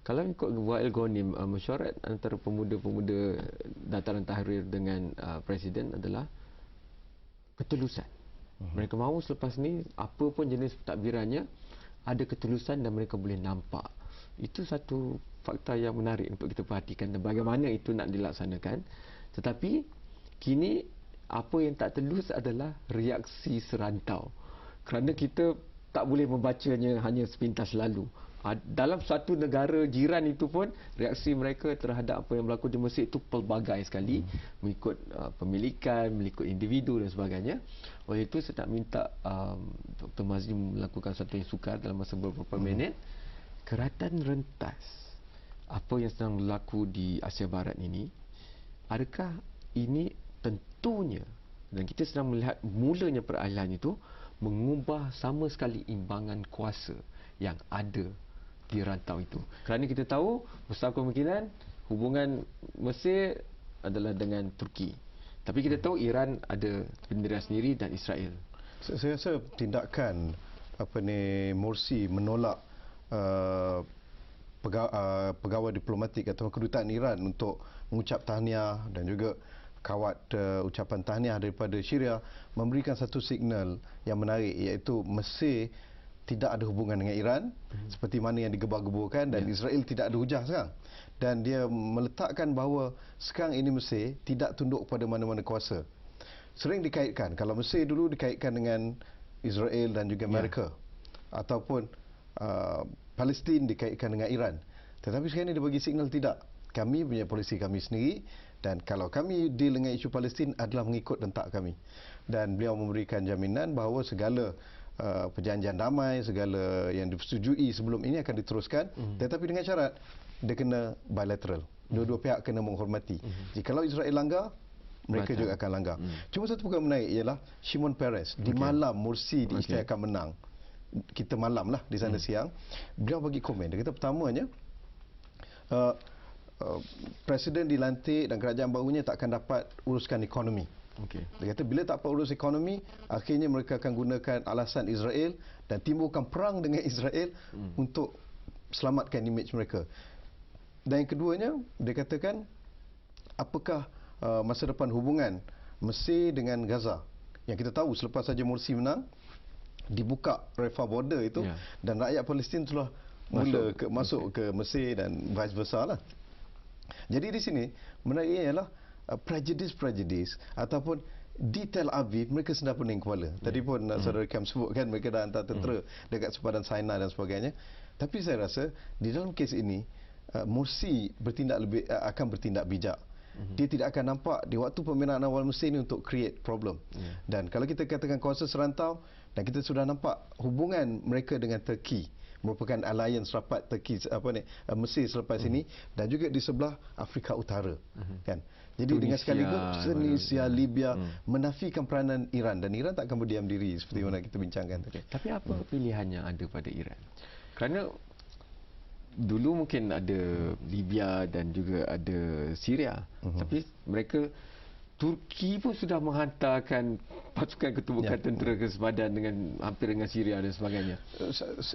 Kalau ikut Wael Ghanim, mesyuarat antara pemuda-pemuda Dataran Tahrir dengan Presiden adalah ketulusan. Mereka mahu selepas ni apa pun jenis takbirannya ada ketulusan dan mereka boleh nampak. Itu satu fakta yang menarik untuk kita perhatikan dan bagaimana itu nak dilaksanakan. Tetapi kini apa yang tak telus adalah reaksi serantau. Kerana kita tak boleh membacanya hanya sepintas lalu. Dalam satu negara jiran itu pun reaksi mereka terhadap apa yang berlaku di Mesir itu pelbagai sekali, mengikut pemilikan, mengikut individu dan sebagainya. Oleh itu saya nak minta Dr. Mazli melakukan satu yang sukar dalam masa beberapa minit. Keratan rentas apa yang sedang berlaku di Asia Barat ini, adakah ini tentunya, dan kita sedang melihat mulanya peralihan itu, mengubah sama sekali imbangan kuasa yang ada di rantau itu. Kerana kita tahu besar kemungkinan hubungan Mesir adalah dengan Turki. Tapi kita tahu Iran ada pendirian sendiri dan Israel. Saya rasa tindakan Morsi menolak pegawai diplomatik atau kedutaan Iran untuk mengucap tahniah dan juga kawat ucapan tahniah daripada Syria memberikan satu signal yang menarik, iaitu Mesir tidak ada hubungan dengan Iran seperti mana yang digebar-geburkan, dan Israel tidak ada hujah sekarang. Dan dia meletakkan bahawa sekarang ini Mesir tidak tunduk kepada mana-mana kuasa. Sering dikaitkan, kalau Mesir dulu dikaitkan dengan Israel dan juga Amerika, ataupun Palestin dikaitkan dengan Iran. Tetapi sekarang ini dia bagi signal tidak. Kami punya polisi kami sendiri, dan kalau kami deal dengan isu Palestin adalah mengikut rentak kami. Dan beliau memberikan jaminan bahawa segala perjanjian damai, segala yang disetujui sebelum ini akan diteruskan, tetapi dengan syarat dia kena bilateral. Dua-dua pihak kena menghormati. Jikalau Israel langgar, mereka juga akan langgar. Cuma satu perkara menarik ialah Shimon Peres di malam Morsi diisytiharkan menang. Kita malam lah di sana siang, beliau bagi komen. Dia kata pertamanya, Presiden dilantik dan kerajaan barunya tak akan dapat uruskan ekonomi. Dia kata bila tak dapat urus ekonomi, akhirnya mereka akan gunakan alasan Israel dan timbulkan perang dengan Israel untuk selamatkan imej mereka. Dan yang keduanya, dia katakan apakah masa depan hubungan Mesir dengan Gaza. Yang kita tahu selepas saja Morsi menang, dibuka Rafah border itu, dan rakyat Palestin telah mula masuk ke Mesir dan vice versa lah. Jadi di sini menariknya ialah prejudice ataupun di Tel Aviv mereka sedang pening kepala. Tadi pun saudara Kam sebutkan mereka dah hantar tentera dekat sepadan Sinai dan sebagainya. Tapi saya rasa di dalam kes ini Morsi akan bertindak bijak. Dia tidak akan nampak di waktu pembinaan awal Mesir ini untuk create problem. Dan kalau kita katakan kuasa serantau, dan kita sudah nampak hubungan mereka dengan Turki merupakan alliance rapat Mesir selepas ini, dan juga di sebelah Afrika Utara, kan. Jadi Tunisia, dengan sekaligus Tunisia, Libya menafikan peranan Iran, dan Iran tak akan berdiam diri seperti mana kita bincangkan tadi. Tapi apa pilihannya ada pada Iran? Kerana dulu mungkin ada Libya dan juga ada Syria, tapi mereka Turki pun sudah menghantarkan pasukan ketumbukan tentera ke sepadan dengan hampir dengan Syria dan sebagainya.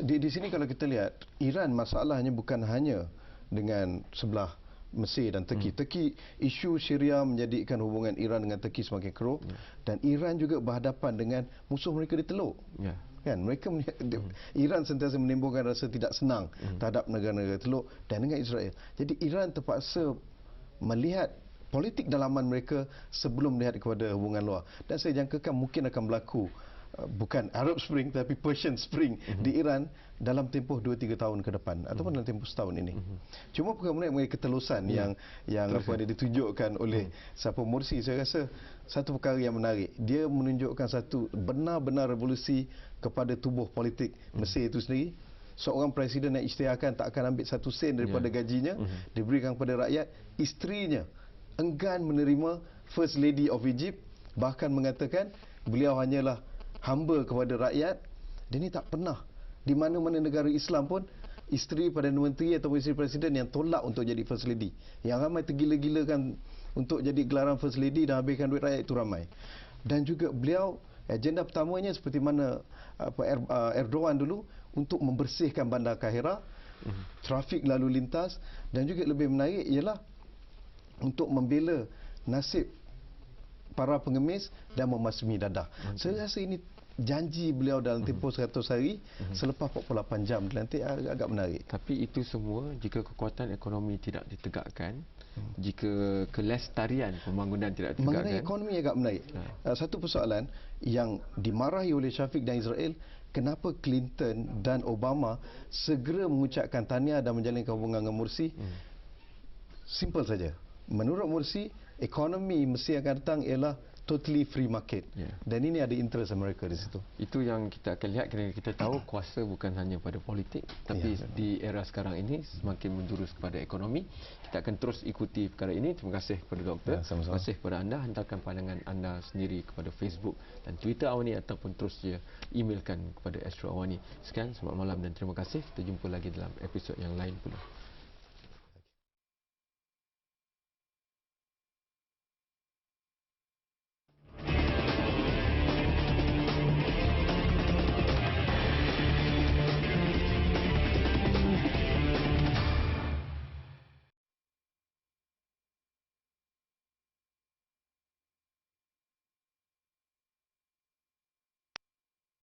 Di sini kalau kita lihat, Iran masalahnya bukan hanya dengan sebelah Mesir dan Turki. Turki, isu Syria menjadikan hubungan Iran dengan Turki semakin keruh, dan Iran juga berhadapan dengan musuh mereka di Teluk. Kan mereka Iran sentiasa menimbulkan rasa tidak senang terhadap negara-negara Teluk dan dengan Israel. Jadi Iran terpaksa melihat politik dalaman mereka sebelum melihat kepada hubungan luar. Dan saya jangkakan mungkin akan berlaku bukan Arab Spring tapi Persian Spring di Iran dalam tempoh 2-3 tahun ke depan, ataupun dalam tempoh setahun ini. Cuma perkara mengenai ketelusan yang ditunjukkan oleh siapa Morsi, saya rasa satu perkara yang menarik. Dia menunjukkan satu benar-benar revolusi kepada tubuh politik Mesir itu sendiri. Seorang presiden yang isytiharkan tak akan ambil satu sen daripada gajinya, diberikan kepada rakyat. Isterinya enggan menerima First Lady of Egypt, bahkan mengatakan beliau hanyalah hamba kepada rakyat. Dia ni tak pernah di mana-mana negara Islam pun isteri Perdana Menteri atau isteri Presiden yang tolak untuk jadi First Lady. Yang ramai tergila-gilakan untuk jadi gelaran First Lady dan habiskan duit rakyat itu ramai. Dan juga beliau, agenda pertamanya seperti mana Erdogan dulu, untuk membersihkan bandar Kahirah trafik lalu lintas, dan juga lebih menarik ialah untuk membela nasib para pengemis dan memasumi dadah. Saya rasa ini janji beliau dalam tempoh 100 hari selepas 48 jam dilantik agak menarik. Tapi itu semua jika kekuatan ekonomi tidak ditegakkan, jika kelestarian pembangunan tidak ditegakkan. Mengenai ekonomi agak menarik. Satu persoalan yang dimarahi oleh Syafiq dan Israel, kenapa Clinton dan Obama segera mengucapkan tahniah dan menjalinkan hubungan dengan Morsi? Simple saja. Menurut Morsi, ekonomi Mesir akan datang ialah totally free market. Dan ini ada interest mereka di situ. Itu yang kita akan lihat kerana kita tahu kuasa bukan hanya pada politik, tapi di era sekarang ini semakin menjurus kepada ekonomi. Kita akan terus ikuti perkara ini. Terima kasih kepada doktor. Terima kasih kepada anda. Hantarkan pandangan anda sendiri kepada Facebook dan Twitter Awani ataupun terus je emailkan kepada Astro Awani. Sekian, selamat malam dan terima kasih. Kita jumpa lagi dalam episod yang lain pula.